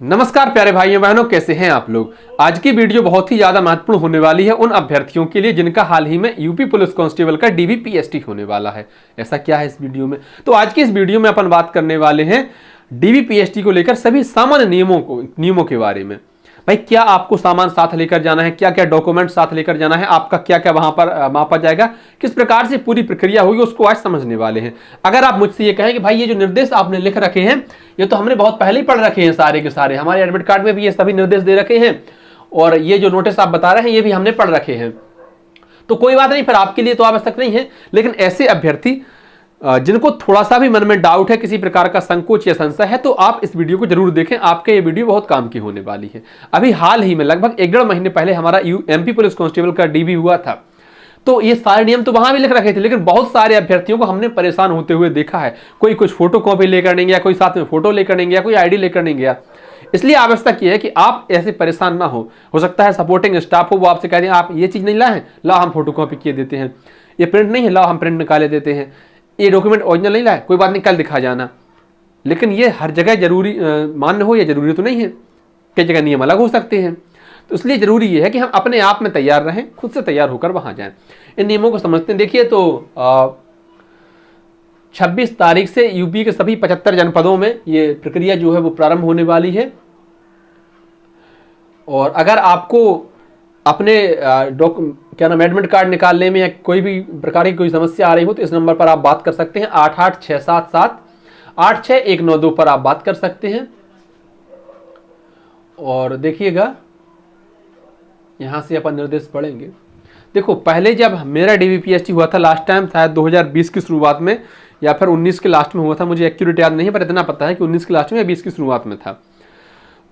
नमस्कार प्यारे भाइयों बहनों, कैसे हैं आप लोग। आज की वीडियो बहुत ही ज्यादा महत्वपूर्ण होने वाली है उन अभ्यर्थियों के लिए जिनका हाल ही में यूपी पुलिस कांस्टेबल का डीबीपीएसटी होने वाला है। ऐसा क्या है इस वीडियो में, तो आज की इस वीडियो में अपन बात करने वाले हैं डीबीपीएसटी को लेकर सभी सामान्य नियमों के बारे में। भाई, क्या आपको सामान साथ लेकर जाना है, क्या क्या डॉक्यूमेंट साथ लेकर जाना है, आपका क्या क्या वहां पर मापा जाएगा, किस प्रकार से पूरी प्रक्रिया होगी, उसको आज समझने वाले हैं। अगर आप मुझसे ये कहें कि भाई ये जो निर्देश आपने लिख रखे हैं ये तो हमने बहुत पहले ही पढ़ रखे हैं, सारे के सारे हमारे एडमिट कार्ड में भी ये सभी निर्देश दे रखे हैं और ये जो नोटिस आप बता रहे हैं ये भी हमने पढ़ रखे हैं, तो कोई बात नहीं, फिर आपके लिए तो आवश्यक नहीं है। लेकिन ऐसे अभ्यर्थी जिनको थोड़ा सा भी मन में डाउट है, किसी प्रकार का संकोच या संशय है, तो आप इस वीडियो को जरूर देखें। आपके ये वीडियो बहुत काम की होने वाली है। अभी हाल ही में लगभग 1-1.5 महीने पहले हमारा एमपी पुलिस कांस्टेबल का डीबी हुआ था, तो ये सारे नियम तो वहां भी लिख रखे थे, लेकिन बहुत सारे अभ्यर्थियों को हमने परेशान होते हुए देखा है। कोई कुछ फोटो कॉपी लेकर नहीं गया, कोई साथ में फोटो लेकर नहीं गया, कोई आईडी लेकर नहीं गया। इसलिए आवश्यक ये है कि आप ऐसे परेशान ना हो सकता है सपोर्टिंग स्टाफ हो वो आपसे कह दें आप ये चीज नहीं लाए, लाओ हम फोटो कॉपी किए देते हैं, ये प्रिंट नहीं है, लाओ हम प्रिंट निकाले देते हैं, ये डॉक्यूमेंट ओरिजिनल नहीं लाए, कोई बात नहीं कल दिखा जाना। लेकिन ये हर जगह जरूरी मान्य हो या जरूरी तो नहीं है, कई जगह नियम अलग हो सकते हैं। तो इसलिए जरूरी ये है कि हम अपने आप में तैयार रहें, खुद से तैयार होकर वहां जाएं, इन नियमों को समझते हैं। देखिए, तो 26 तारीख से यूपी के सभी 75 जनपदों में ये प्रक्रिया जो है वो प्रारंभ होने वाली है। और अगर आपको अपने क्या नाम एडमिट कार्ड निकालने में या कोई भी प्रकार की कोई समस्या आ रही हो तो इस नंबर पर आप बात कर सकते हैं, 8867786192 पर आप बात कर सकते हैं। और देखिएगा, यहां से अपन निर्देश पढ़ेंगे। देखो, पहले जब मेरा डीबीपीएसटी हुआ था लास्ट टाइम, शायद 2020 की शुरुआत में या फिर 19 के लास्ट में हुआ था, मुझे एक्यूरेट याद नहीं है, पर इतना पता है कि 19 के लास्ट में या 20 की शुरुआत में था।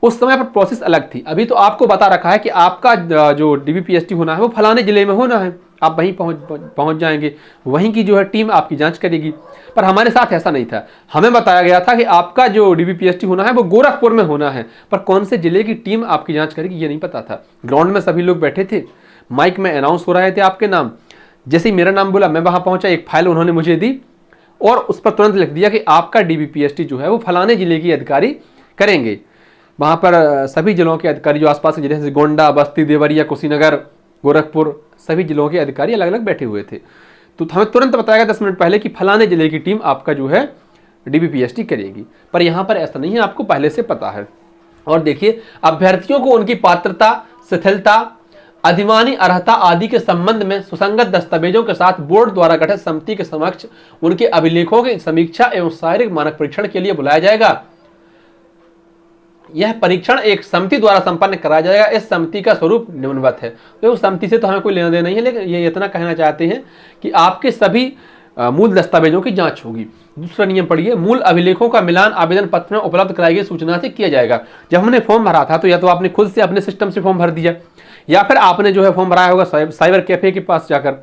उस समय पर प्रोसेस अलग थी। अभी तो आपको बता रखा है कि आपका जो डीबीपीएसटी होना है वो फलाने जिले में होना है, आप वहीं पहुंच जाएंगे, वहीं की जो है टीम आपकी जांच करेगी। पर हमारे साथ ऐसा नहीं था, हमें बताया गया था कि आपका जो डीबीपीएसटी होना है वो गोरखपुर में होना है, पर कौन से जिले की टीम आपकी जांच करेगी ये नहीं पता था। ग्राउंड में सभी लोग बैठे थे, माइक में अनाउंस हो रहे थे आपके नाम। जैसे ही मेरा नाम बोला मैं वहां पहुंचा, एक फाइल उन्होंने मुझे दी और उस पर तुरंत लिख दिया कि आपका डीबीपीएसटी जो है वो फलाने जिले की अधिकारी करेंगे। वहां पर सभी जिलों के अधिकारी जो आसपास के जिले जैसे गोंडा, बस्ती, देवरिया, कुशीनगर, गोरखपुर, सभी जिलों के अधिकारी अलग अलग बैठे हुए थे। तो हमें तुरंत बताया गया 10 मिनट पहले कि फलाने जिले की टीम आपका जो है डीबीपीएसटी करेगी। पर यहाँ पर ऐसा नहीं है, आपको पहले से पता है। और देखिए, अभ्यर्थियों को उनकी पात्रता, शिथिलता, अधिमानी अर्हता आदि के संबंध में सुसंगत दस्तावेजों के साथ बोर्ड द्वारा गठित समिति के समक्ष उनके अभिलेखों की समीक्षा एवं शारीरिक मानक परीक्षण के लिए बुलाया जाएगा। यह परीक्षण एक समिति द्वारा संपन्न कराया जाएगा। इस समिति का स्वरूप निम्नवत है। तो उस समिति से तो हमें कोई लेना देना नहीं है, लेकिन ये इतना कहना चाहते हैं कि आपके सभी मूल दस्तावेजों की जांच होगी। दूसरा नियम पढ़िए, मूल अभिलेखों का मिलान आवेदन पत्र में उपलब्ध कराई गई सूचना से किया जाएगा। जब हमने फॉर्म भरा था तो या तो आपने खुद से अपने सिस्टम से फॉर्म भर दिया या फिर आपने जो है फॉर्म भराया होगा साइबर कैफे के पास जाकर।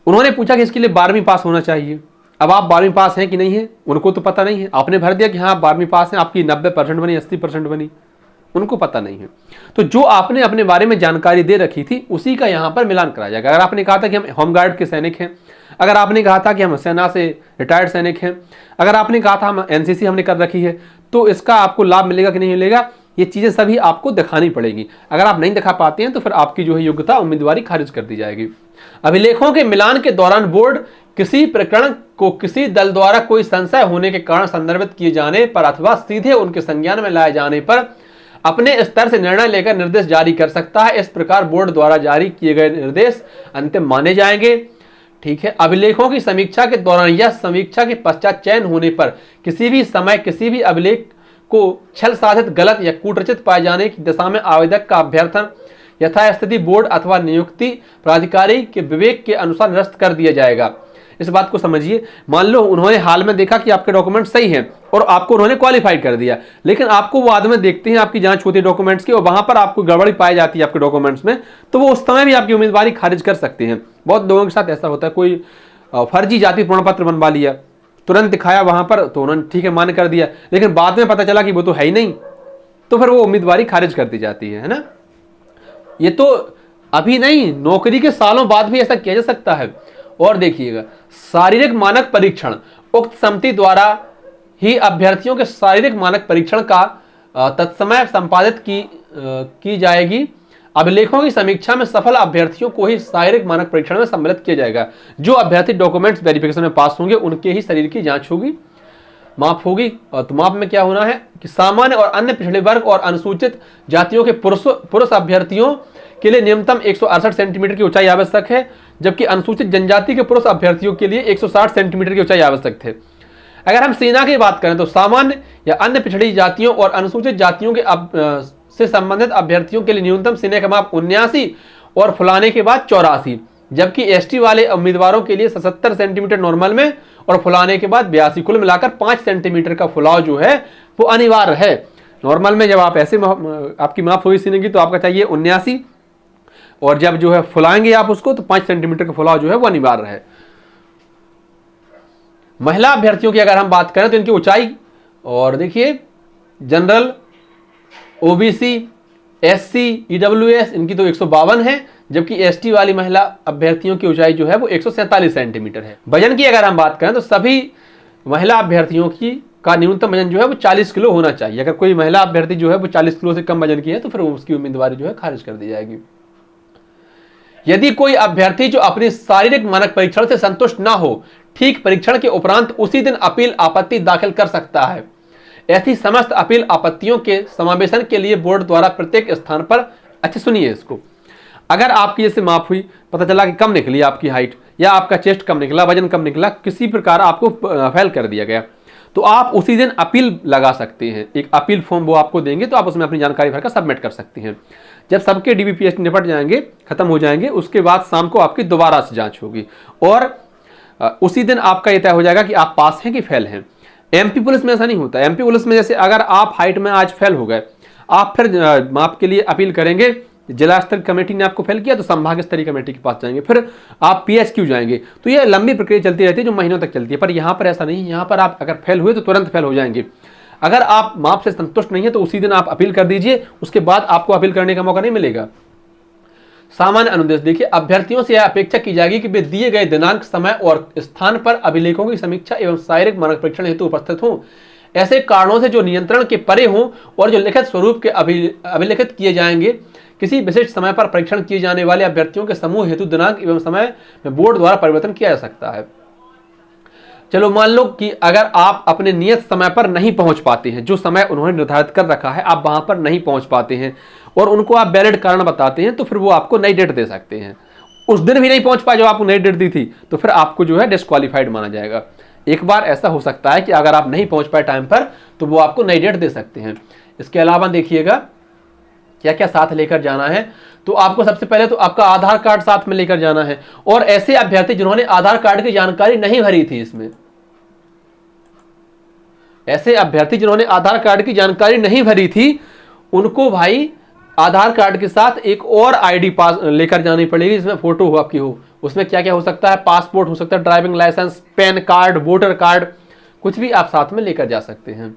उन्होंने पूछा कि इसके लिए 12वीं पास होना चाहिए। अब आप 12वीं पास हैं कि नहीं है उनको तो पता नहीं है, आपने भर दिया कि हाँ आप 12वीं पास हैं, आपकी 90% बनी, 80% बनी, उनको पता नहीं है। तो जो आपने अपने बारे में जानकारी दे रखी थी उसी का यहाँ पर मिलान कराया जाएगा। अगर आपने कहा था कि हम होमगार्ड के सैनिक हैं, अगर आपने कहा था कि हम सेना से रिटायर्ड सैनिक हैं, अगर आपने कहा था हम एनसीसी हमने कर रखी है, तो इसका आपको लाभ मिलेगा कि नहीं मिलेगा, ये चीजें सभी आपको दिखानी पड़ेगी। अगर आप नहीं दिखा पाते हैं तो फिर आपकी जो है योग्यता, उम्मीदवारी खारिज कर दी जाएगी। अभिलेखों के मिलान के दौरान बोर्ड किसी प्रकरण को किसी दल द्वारा कोई संशय होने के कारण संदर्भित किए जाने पर अथवा सीधे उनके संज्ञान में लाए जाने पर अपने स्तर से निर्णय लेकर निर्देश जारी कर सकता है। इस प्रकार बोर्ड द्वारा जारी किए गए निर्देश अंतिम माने जाएंगे। ठीक है। अभिलेखों की समीक्षा के दौरान या समीक्षा के पश्चात चयन होने पर किसी भी समय किसी भी अभिलेख को छल साधित, गलत या कूटरचित पाए जाने की दशा में आवेदक का अभ्यर्थन यथास्थिति बोर्ड अथवा नियुक्ति प्राधिकारी के विवेक के अनुसार निरस्त कर दिया जाएगा। इस बात को समझिए, मान लो उन्होंने हाल में देखा कि आपके डॉक्यूमेंट सही हैं और आपको उन्होंने क्वालिफाइड कर दिया, लेकिन आपको बाद में देखते हैं, आपकी जांच होती है डॉक्यूमेंट्स की और वहां पर आपको गड़बड़ी पाई जाती है आपके डॉक्यूमेंट्स में, तो वो उस समय भी आपकी उम्मीदवारी खारिज कर सकते हैं। बहुत लोगों के साथ ऐसा होता है, कोई फर्जी जाति प्रमाण पत्र बनवा लिया, तुरंत दिखाया वहां पर तो उन्होंने ठीक है मान्य कर दिया, लेकिन बाद में पता चला कि वो तो है ही नहीं, तो फिर वो उम्मीदवारी खारिज कर दी जाती है ना। ये तो अभी नहीं, नौकरी के सालों बाद भी ऐसा किया जा सकता है। और देखिएगा, शारीरिक मानक परीक्षण, उक्त समिति द्वारा ही अभ्यर्थियों के शारीरिक मानक परीक्षण का तत्समय संपादित की जाएगी। अभिलेखों की समीक्षा में सफल अभ्यर्थियों को ही शारीरिक मानक परीक्षण में सम्मिलित किया जाएगा। जो अभ्यर्थी डॉक्यूमेंट्स वेरिफिकेशन में पास होंगे उनके ही शरीर की जांच होगी, माप होगी। तो माप में क्या होना है कि सामान्य और अन्य पिछड़े वर्ग और अनुसूचित जातियों के पुरुष अभ्यर्थियों के लिए न्यूनतम 168 सेंटीमीटर की ऊंचाई आवश्यक है, जबकि अनुसूचित जनजाति के पुरुष अभ्यर्थियों के लिए 160 सेंटीमीटर की ऊंचाई आवश्यक थे। अगर हम सेना की बात करें तो सामान्य या अन्य पिछड़ी जातियों और अनुसूचित जातियों के से संबंधित अभ्यर्थियों के लिए न्यूनतम सीने का माप 79 और फुलाने के बाद 84, जबकि एसटी वाले उम्मीदवारों के लिए 77 सेंटीमीटर नॉर्मल में और फुलाने के बाद 82, कुल मिलाकर 5 सेंटीमीटर का फुलाव जो है वो अनिवार्य है। नॉर्मल में जब आप ऐसे आपकी माप हुई सीने की तो आपका चाहिए 79, और जब जो है फुलाएंगे आप उसको तो 5 सेंटीमीटर का फुलाव जो है वो अनिवार्य है। महिला अभ्यर्थियों की अगर हम बात करें तो इनकी ऊंचाई, और देखिए जनरल, ओबीसी, एससी, ईडब्ल्यूएस इनकी तो 152 है, जबकि एसटी वाली महिला अभ्यर्थियों की ऊंचाई जो है वो 147 सेंटीमीटर है। वजन की अगर हम बात करें तो सभी महिला अभ्यर्थियों का न्यूनतम वजन जो है वो 40 किलो होना चाहिए। अगर कोई महिला अभ्यर्थी जो है वो 40 किलो से कम वजन की है तो फिर उसकी उम्मीदवारी जो है खारिज कर दी जाएगी। यदि कोई अभ्यर्थी जो अपनी शारीरिक मानक परीक्षण से संतुष्ट ना हो, ठीक परीक्षण के उपरांत उसी दिन अपील आपत्ति दाखिल कर सकता है। ऐसी समस्त अपील आपत्तियों के समावेशन के लिए बोर्ड द्वारा प्रत्येक स्थान पर, अच्छे सुनिए इसको, अगर आपकी जैसे माप हुई, पता चला कि कम निकली आपकी हाइट या आपका चेस्ट कम निकला, वजन कम निकला, किसी प्रकार आपको फेल कर दिया गया, तो आप उसी दिन अपील लगा सकते हैं। एक अपील फॉर्म वो आपको देंगे तो आप उसमें अपनी जानकारी भरकर सबमिट कर सकते हैं। जब सबके डीबीपीएस निपट जाएंगे, खत्म हो जाएंगे, उसके बाद शाम को आपकी दोबारा से जांच होगी और उसी दिन आपका यह तय हो जाएगा कि आप पास हैं कि फेल हैं। एमपी पुलिस में ऐसा नहीं होता। एमपी पुलिस में जैसे अगर आप हाइट में आज फेल हो गए, आप फिर माप के लिए अपील करेंगे, जिला स्तरीय कमेटी ने आपको फेल किया तो संभाग स्तरीय कमेटी के पास जाएंगे, फिर आप पीएचक्यू जाएंगे, तो ये लंबी प्रक्रिया चलती रहती है जो महीनों तक चलती है। पर यहाँ पर ऐसा नहीं है, यहाँ पर आप अगर फेल हुए तो तुरंत फेल हो जाएंगे। अगर आप माप से संतुष्ट नहीं है तो उसी दिन आप अपील कर दीजिए, उसके बाद आपको अपील करने का मौका नहीं मिलेगा। सामान्य अनुदेश देखिए, अभ्यर्थियों से यह अपेक्षा की जाएगी कि वे दिए गए दिनांक, समय और स्थान पर अभिलेखों की समीक्षा एवं शारीरिक मानक परीक्षण हेतु उपस्थित हों। ऐसे कारणों से जो नियंत्रण के परे हों और जो लिखित स्वरूप के अभिलेखित किए जाएंगे, किसी विशिष्ट समय पर परीक्षण किए जाने वाले अभ्यर्थियों के समूह हेतु दिनांक एवं समय में बोर्ड द्वारा परिवर्तन किया जा सकता है। चलो मान लो कि अगर आप अपने नियत समय पर नहीं पहुंच पाते हैं, जो समय उन्होंने निर्धारित कर रखा है आप वहां पर नहीं पहुंच पाते हैं और उनको आप वैलिड कारण बताते हैं, तो फिर वो आपको नई डेट दे सकते हैं। उस दिन भी नहीं पहुंच पाए जो आपको नई डेट दी थी तो फिर आपको जो है डिस्क्वालीफाइड माना जाएगा। एक बार ऐसा हो सकता है कि अगर आप नहीं पहुंच पाए टाइम पर तो वो आपको नई डेट दे सकते हैं। इसके अलावा देखिएगा क्या क्या साथ लेकर जाना है, तो आपको सबसे पहले तो आपका आधार कार्ड साथ में लेकर जाना है। और ऐसे अभ्यर्थी जिन्होंने आधार कार्ड की जानकारी नहीं भरी थी, इसमें ऐसे अभ्यर्थी जिन्होंने आधार कार्ड की जानकारी नहीं भरी थी, उनको भाई आधार कार्ड के साथ एक और आईडी पास लेकर जानी पड़ेगी जिसमें फोटो हो आपकी हो। उसमें क्या क्या हो सकता है, पासपोर्ट हो सकता है, driving licence, PAN card, voter card, कुछ भी आप साथ में लेकर जा सकते हैं।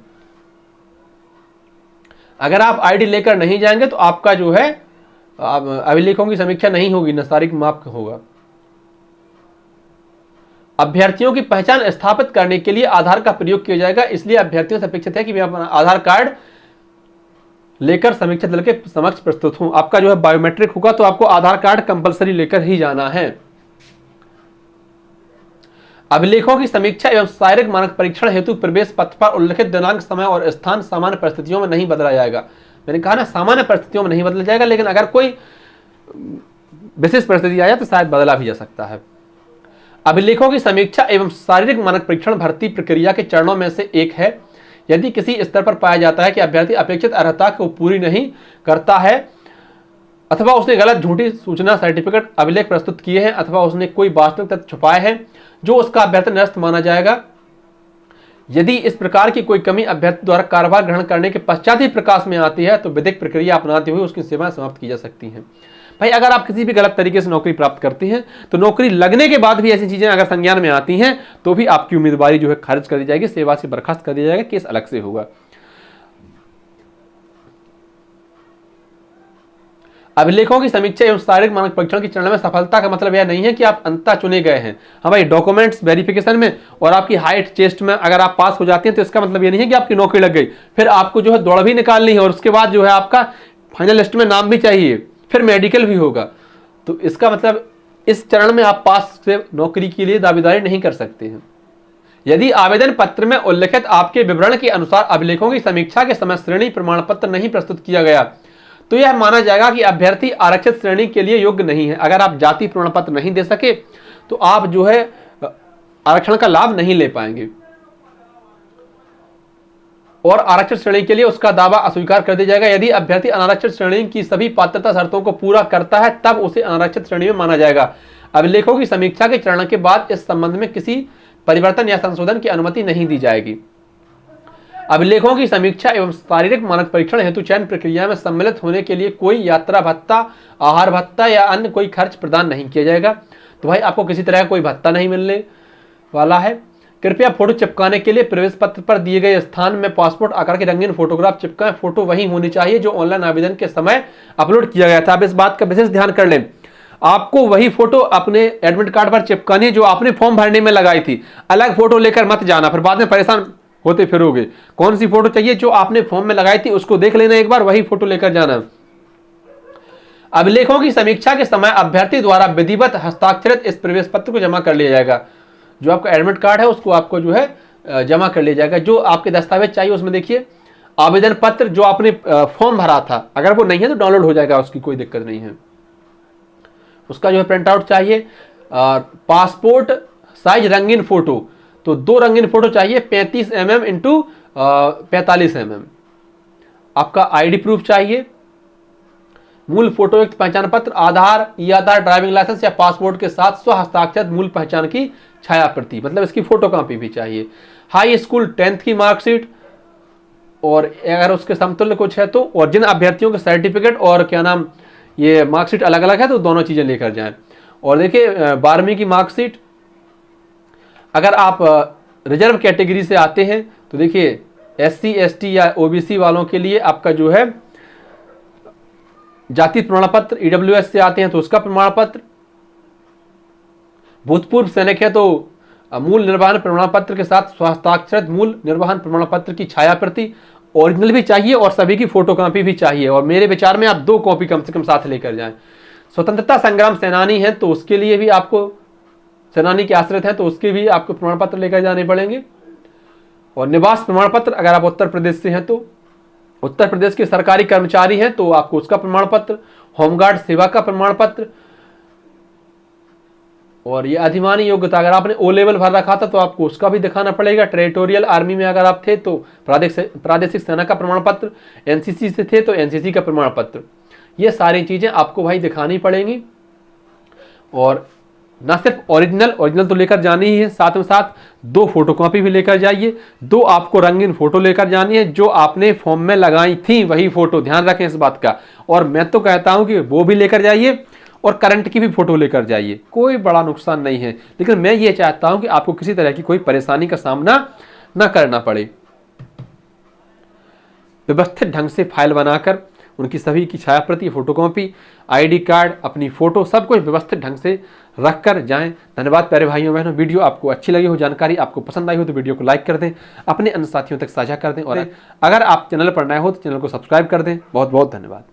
अगर आप आईडी लेकर नहीं जाएंगे तो आपका जो है अभिलेखों की समीक्षा नहीं होगी, न शारीरिक माप होगा। अभ्यर्थियों की पहचान स्थापित करने के लिए आधार का प्रयोग किया जाएगा, इसलिए अभ्यर्थियों से अपेक्षित है कि वे अपना आधार कार्ड लेकर समीक्षा दल के समक्ष प्रस्तुत हों। आपका जो है बायोमेट्रिक होगा तो आपको आधार कार्ड कंपलसरी लेकर ही जाना है। अभिलेखों की समीक्षा एवं शारीरिक मानक परीक्षण हेतु प्रवेश पत्र पर उल्लिखित दिनांक, समय और स्थान सामान्य परिस्थितियों में नहीं बदला जाएगा। मैंने कहा ना, सामान्य परिस्थितियों में नहीं बदला जाएगा, लेकिन अगर कोई विशेष परिस्थिति आ जाए तो शायद बदला भी जा सकता है। अभिलेखों की समीक्षा एवं शारीरिक मानक परीक्षण भर्ती प्रक्रिया के चरणों में से एक है। यदि किसी स्तर पर पाया जाता है कि अभ्यर्थी अपेक्षित अर्हता को पूरी नहीं करता है अथवा उसने गलत झूठी सूचना सर्टिफिकेट अभिलेख प्रस्तुत किए हैं अथवा उसने कोई वास्तविक तथ्य छुपाए हैं, जो उसका अभ्यर्थी निरस्त माना जाएगा। यदि इस प्रकार की कोई कमी अभ्यर्थी द्वारा कार्यभार ग्रहण करने के पश्चात ही प्रकाश में आती है तो विधिक प्रक्रिया अपनाते हुए उसकी सेवाएं समाप्त की जा सकती हैं। भाई अगर आप किसी भी गलत तरीके से नौकरी प्राप्त करते हैं तो नौकरी लगने के बाद भी ऐसी चीजें अगर संज्ञान में आती हैं तो भी आपकी उम्मीदवारी जो है खारिज कर दी जाएगी, सेवा से बर्खास्त कर दिया जाएगा, केस अलग से होगा। अभिलेखों की समीक्षा एवं शारीरिक मानक परीक्षण की चरण में सफलता का मतलब यह नहीं है कि आप अंततः चुने गए हैं। हाँ भाई, डॉक्यूमेंट्स वेरिफिकेशन में और आपकी हाइट चेस्ट में अगर आप पास हो जाते हैं तो इसका मतलब यह नहीं है कि आपकी नौकरी लग गई। फिर आपको जो है दौड़ भी निकालनी है और उसके बाद जो है आपका फाइनल लिस्ट में नाम भी चाहिए, फिर मेडिकल भी होगा। तो इसका मतलब इस चरण में आप पास से नौकरी के लिए दावेदारी नहीं कर सकते हैं। यदि आवेदन पत्र में उल्लिखित आपके विवरण के अनुसार अभिलेखों की समीक्षा के समय श्रेणी प्रमाण पत्र नहीं प्रस्तुत किया गया तो यह माना जाएगा कि अभ्यर्थी आरक्षित श्रेणी के लिए योग्य नहीं है। अगर आप जाति प्रमाण पत्र नहीं दे सके तो आप जो है आरक्षण का लाभ नहीं ले पाएंगे और आरक्षित श्रेणी के लिए उसका दावा अस्वीकार कर दिया जाएगा। यदि अभ्यर्थी अनारक्षित श्रेणी की सभी पात्रता शर्तों को पूरा करता है तब उसे अनारक्षित श्रेणी में माना जाएगा। अभिलेखों की समीक्षा के चरण के बाद इस संबंध में किसी परिवर्तन या संशोधन की अनुमति नहीं दी जाएगी। अभिलेखों की समीक्षा एवं शारीरिक मानक परीक्षण हेतु चयन प्रक्रिया में सम्मिलित होने के लिए कोई यात्रा भत्ता, आहार भत्ता या अन्य कोई खर्च प्रदान नहीं किया जाएगा। तो भाई आपको किसी तरह का कोई भत्ता नहीं मिलने वाला है। कृपया फोटो चिपकाने के लिए प्रवेश पत्र पर दिए गए स्थान में पासपोर्ट आकार की रंगीन फोटोग्राफ चिपकाएं। फोटो वही होनी चाहिए जो ऑनलाइन आवेदन के समय अपलोड किया गया था। आप इस बात का विशेष ध्यान कर लें, आपको वही फोटो अपने एडमिट कार्ड पर चिपकानी है जो आपने फॉर्म भरने में लगाई थी। अलग फोटो लेकर मत जाना, फिर बाद में परेशान होते फिरोगे। कौन सी फोटो चाहिए जो आपने फॉर्म में लगाई थी उसको देख लेना एक बार, वही फोटो लेकर जाना। अभिलेखों की समीक्षा के समय अभ्यर्थी द्वारा विधिवत हस्ताक्षरित इस प्रवेश पत्र को जमा कर लिया जाएगा। जो आपका एडमिट कार्ड है उसको आपको जो है जमा कर लिया जाएगा। जो आपके दस्तावेज चाहिए उसमें देखिए आवेदन पत्र जो आपने फॉर्म भरा था, अगर वो नहीं है तो डाउनलोड हो जाएगा, उसकी कोई दिक्कत नहीं है। उसका जो है प्रिंट आउट चाहिए। पासपोर्ट साइज रंगीन फोटो, तो 2 रंगीन फोटो चाहिए 35 mm इंटू 45 mm। आपका आईडी प्रूफ चाहिए, मूल फोटो युक्त पहचान पत्र, आधार, ई आधार, ड्राइविंग लाइसेंस या पासपोर्ट के साथ स्व हस्ताक्षरित मूल पहचान की छाया प्रति, मतलब इसकी फोटो कॉपी भी चाहिए। हाई स्कूल 10th की मार्कशीट और अगर उसके समतुल्य कुछ है तो, और जिन अभ्यर्थियों के सर्टिफिकेट और क्या नाम ये मार्कशीट अलग अलग है तो दोनों चीजें लेकर जाएं। और देखिए 12वीं की मार्कशीट, अगर आप रिजर्व कैटेगरी से आते हैं तो देखिए SC ST या OBC वालों के लिए आपका जो है जाति प्रमाण पत्र, EWS से आते हैं तो उसका प्रमाण पत्र, भूतपूर्व सैनिक है तो मूल निर्वाहन प्रमाण पत्र के साथ हस्ताक्षरित मूल निर्वाहन प्रमाण पत्र की छाया प्रति ओरिजिनल भी चाहिए और सभी की फोटोकॉपी भी चाहिए। और मेरे विचार में आप 2 कॉपी कम से कम साथ लेकर जाएं। स्वतंत्रता संग्राम सेनानी हैं तो उसके लिए भी आपको, सेनानी के आश्रित हैं तो उसके भी आपको प्रमाण पत्र लेकर जाने पड़ेंगे। और निवास प्रमाण पत्र, अगर आप उत्तर प्रदेश से हैं तो उत्तर प्रदेश के सरकारी कर्मचारी हैं तो आपको उसका प्रमाण पत्र, होमगार्ड सेवा का प्रमाण पत्र, और ये अधिमानी योग्यता, अगर आपने O लेवल भर रखा था तो आपको उसका भी दिखाना पड़ेगा। टेरिटोरियल आर्मी में अगर आप थे तो प्रादेशिक सेना का प्रमाण पत्र, NCC से थे तो NCC का प्रमाण पत्र। ये सारी चीजें आपको भाई दिखानी पड़ेंगी। और ना सिर्फ ओरिजिनल तो लेकर जानी ही है, साथ में साथ 2 फोटोकॉपी भी लेकर जाइए। 2 आपको रंगीन फोटो लेकर जानी है, जो आपने फॉर्म में लगाई थी वही फोटो, ध्यान रखें इस बात का। और मैं तो कहता हूं कि वो भी लेकर जाइए और करंट की भी फोटो लेकर जाइए, कोई बड़ा नुकसान नहीं है। लेकिन मैं ये चाहता हूं कि आपको किसी तरह की कोई परेशानी का सामना ना करना पड़े। व्यवस्थित ढंग से फाइल बनाकर उनकी सभी की छाया प्रति, फोटोकॉपी, आईडी कार्ड, अपनी फोटो, सब कुछ व्यवस्थित ढंग से रख कर जाएं। धन्यवाद प्यारे भाइयों बहनों। वीडियो आपको अच्छी लगी हो, जानकारी आपको पसंद आई हो तो वीडियो को लाइक कर दें, अपने अन्य साथियों तक साझा कर दें। और अगर आप चैनल पर नए हो तो चैनल को सब्सक्राइब कर दें। बहुत बहुत धन्यवाद।